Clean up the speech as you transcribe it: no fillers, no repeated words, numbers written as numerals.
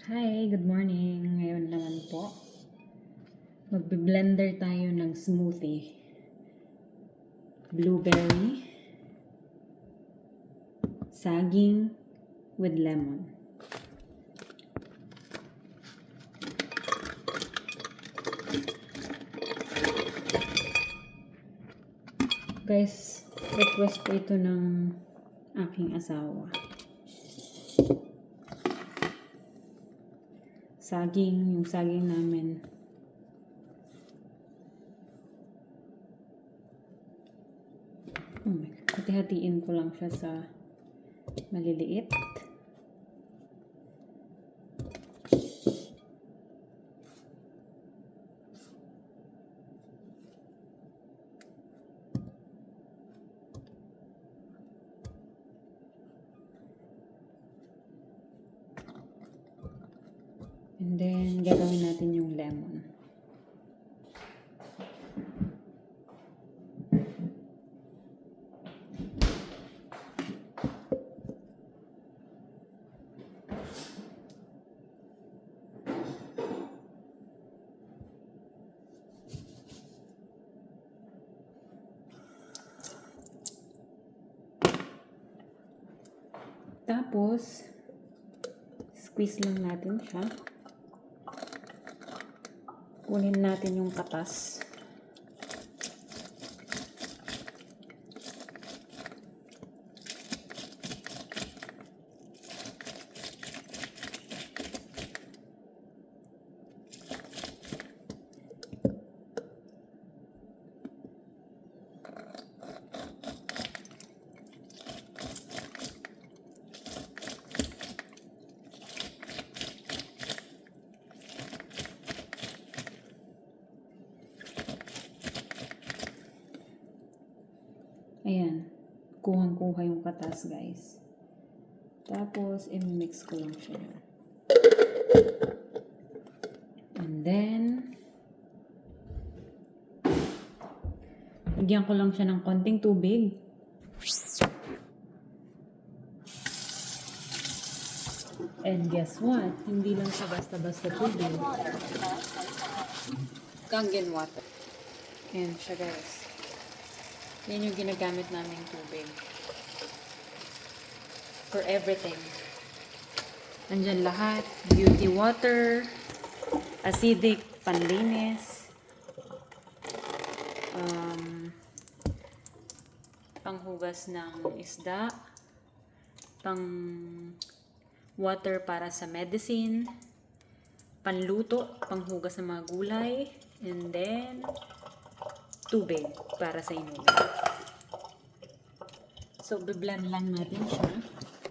Hi, good morning. Ngayon naman po, magbe-blender tayo ng smoothie. Blueberry, saging with lemon. Guys, request po ito ng aking asawa. Yung saging namin. Hati-hatiin ko lang siya sa maliliit. And then, gagawin natin yung lemon. Tapos, squeeze lang natin siya. Kunin natin yung katas. Ayan. Kuhang-kuha yung katas, guys. Tapos, i-mix ko lang siya. And then, lagyan ko lang siya ng konting tubig. And guess what? Hindi lang siya basta-basta tubig. Kangen water. Ayan siya, guys. Yan yung ginagamit naming tubig. For everything. Nandyan lahat. Beauty water, acidic, panlinis, panghugas ng isda, pang water para sa medicine, panluto, panghugas ng mga gulay, and then tubig para sa inumin. So, biblend lang natin siya.